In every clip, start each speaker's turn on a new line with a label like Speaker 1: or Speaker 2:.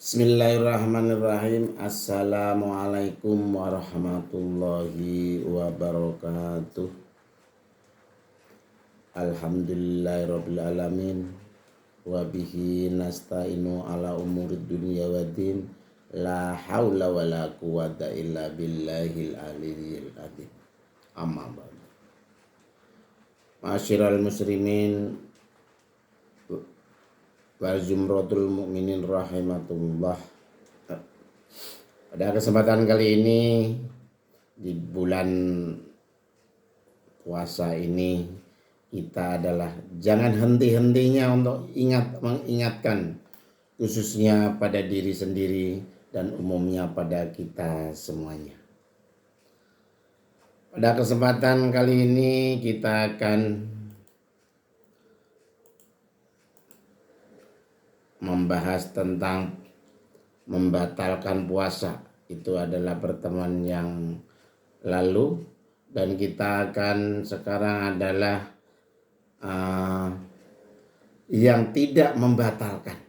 Speaker 1: Bismillahirrahmanirrahim. Assalamualaikum warahmatullahi wabarakatuh. Alhamdulillahirabbil alamin. Wa bihi nasta'inu ala umurid dunya waddin. La haula wala quwata illa billahil aliyyil azim. Amma ba'du. Ma'asyiral muslimin wal jumratul mu'minin rahimatullah. Pada kesempatan kali ini di bulan puasa ini kita adalah jangan henti-hentinya untuk mengingatkan khususnya pada diri sendiri dan umumnya pada kita semuanya. Pada kesempatan kali ini kita akan membahas tentang membatalkan puasa. Itu adalah pertemuan yang lalu, dan kita akan sekarang adalah yang tidak membatalkan.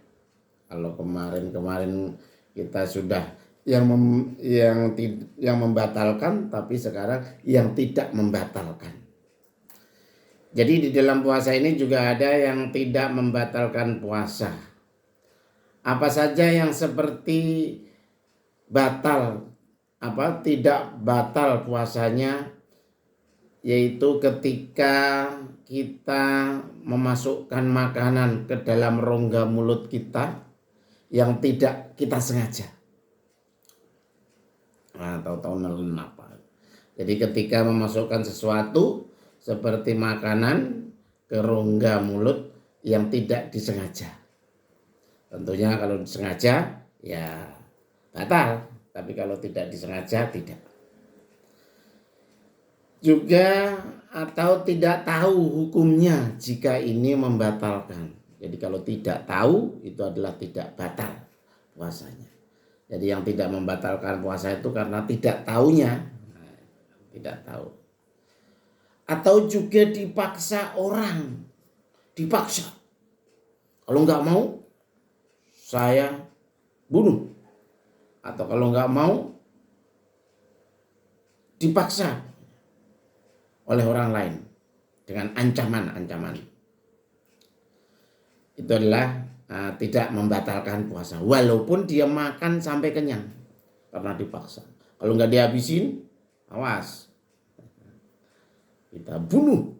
Speaker 1: Kalau kemarin kita sudah yang membatalkan, tapi sekarang yang tidak membatalkan. Jadi di dalam puasa ini juga ada yang tidak membatalkan puasa. Apa saja yang seperti tidak batal puasanya, yaitu ketika kita memasukkan makanan ke dalam rongga mulut kita yang tidak kita sengaja atau nelen apa. Jadi ketika memasukkan sesuatu seperti makanan ke rongga mulut yang tidak disengaja. Tentunya kalau disengaja ya batal, tapi kalau tidak disengaja tidak. Juga atau tidak tahu hukumnya jika ini membatalkan. Jadi kalau tidak tahu itu adalah tidak batal puasanya. Jadi yang tidak membatalkan puasa itu karena tidak tahunya. Tidak tahu. Atau juga dipaksa orang. Dipaksa. Kalau nggak mau saya bunuh, atau kalau nggak mau dipaksa oleh orang lain dengan ancaman. Itu adalah tidak membatalkan puasa, walaupun dia makan sampai kenyang karena dipaksa. Kalau nggak dihabisin, awas, kita bunuh,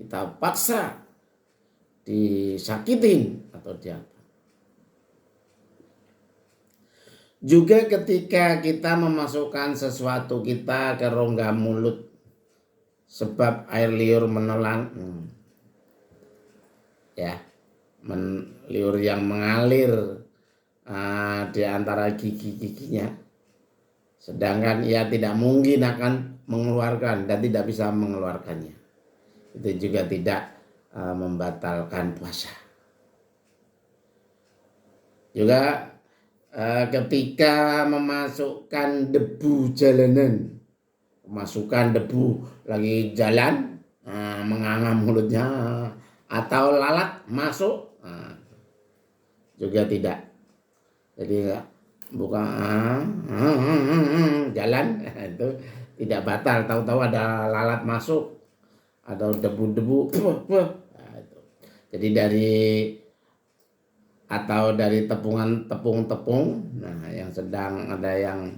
Speaker 1: kita paksa, disakitin atau dia. Juga ketika kita memasukkan sesuatu kita ke rongga mulut sebab air liur menelan, liur yang mengalir di antara gigi-giginya, sedangkan ia tidak mungkin akan mengeluarkan dan tidak bisa mengeluarkannya, itu juga tidak membatalkan puasa. Juga ketika memasukkan debu jalanan, masukkan debu lagi jalan, menganga mulutnya, atau lalat masuk, juga tidak. Jadi bukan jalan itu tidak batal, tahu-tahu ada lalat masuk atau debu-debu. Jadi dari tepung-tepung, yang sedang ada yang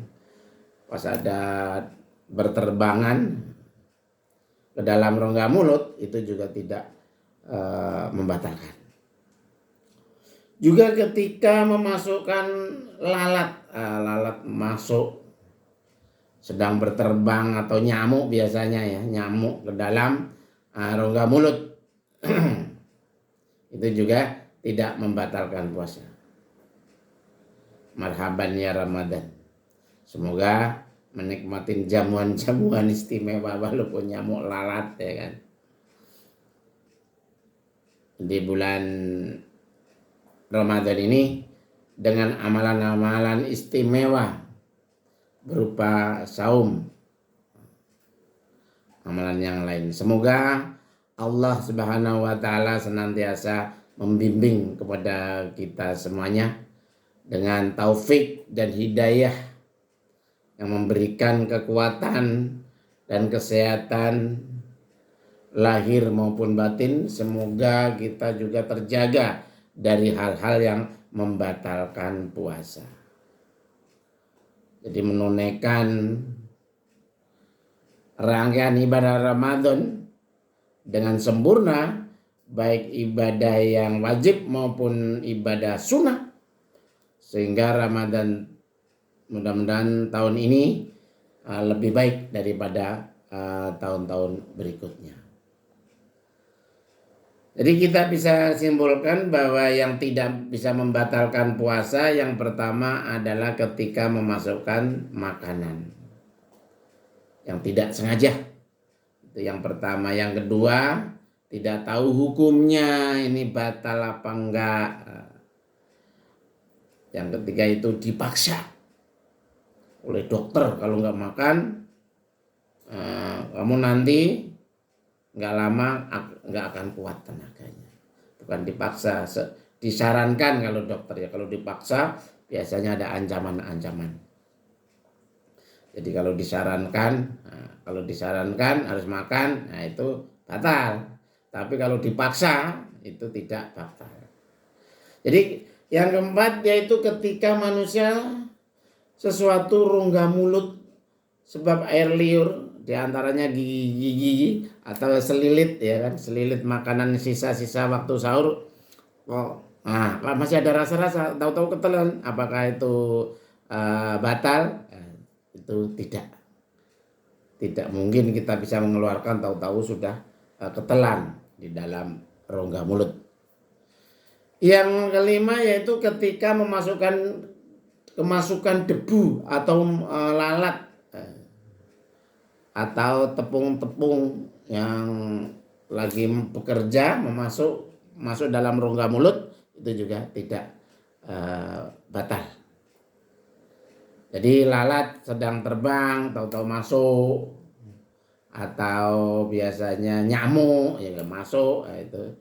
Speaker 1: pas ada berterbangan ke dalam rongga mulut, itu juga tidak membatalkan. Juga ketika memasukkan lalat masuk sedang berterbang, atau nyamuk biasanya nyamuk ke dalam rongga mulut itu juga tidak membatalkan puasa. Marhaban ya Ramadan. Semoga menikmati jamuan-jamuan istimewa walaupun nyamuk lalat, ya kan. Di bulan Ramadan ini dengan amalan-amalan istimewa berupa saum, amalan yang lain. Semoga Allah Subhanahu wa taala senantiasa membimbing kepada kita semuanya dengan taufik dan hidayah yang memberikan kekuatan dan kesehatan lahir maupun batin. Semoga kita juga terjaga dari hal-hal yang membatalkan puasa. Jadi menunaikan rangkaian ibadah Ramadan dengan sempurna, baik ibadah yang wajib maupun ibadah sunnah, sehingga Ramadan mudah-mudahan tahun ini lebih baik daripada tahun-tahun berikutnya. Jadi kita bisa simpulkan bahwa yang tidak bisa membatalkan puasa yang pertama adalah ketika memasukkan makanan yang tidak sengaja. Itu yang pertama. Yang kedua, tidak tahu hukumnya ini batal apa enggak. Yang ketiga itu dipaksa oleh dokter, kalau enggak makan kamu nanti enggak lama enggak akan kuat tenaganya. Bukan dipaksa, disarankan kalau dokter ya. Kalau dipaksa biasanya ada ancaman-ancaman. Jadi kalau disarankan harus makan, nah itu batal. Tapi kalau dipaksa itu tidak batal. Jadi yang keempat yaitu ketika manusia sesuatu rongga mulut sebab air liur, diantaranya gigi atau selilit ya kan, selilit makanan sisa-sisa waktu sahur. Masih ada rasa-rasa, tahu-tahu ketelan, apakah itu batal? Itu tidak mungkin kita bisa mengeluarkan tahu-tahu sudah ketelan di dalam rongga mulut. Yang kelima yaitu ketika kemasukan debu atau lalat atau tepung-tepung yang lagi bekerja masuk dalam rongga mulut, itu juga tidak batal. Jadi lalat sedang terbang tahu-tahu masuk, atau biasanya nyamuk yang masuk, itu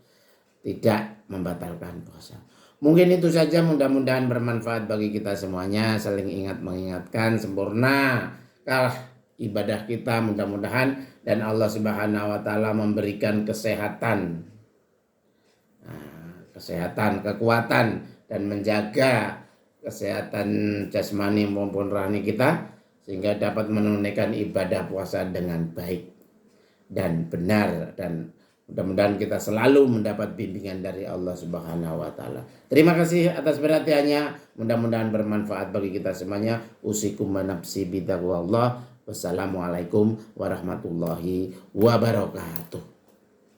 Speaker 1: tidak membatalkan puasa. Mungkin itu saja, mudah-mudahan bermanfaat bagi kita semuanya. Saling ingat mengingatkan, sempurna kalah ibadah kita mudah-mudahan, dan Allah Subhanahu wa taala memberikan kesehatan, kekuatan, dan menjaga kesehatan jasmani maupun rohani kita, sehingga dapat menunaikan ibadah puasa dengan baik dan benar, dan mudah-mudahan kita selalu mendapat bimbingan dari Allah Subhanahu wa taala. Terima kasih atas perhatiannya, mudah-mudahan bermanfaat bagi kita semuanya. Usikum wa nafsi bitaqwallah. Wassalamualaikum warahmatullahi wabarakatuh.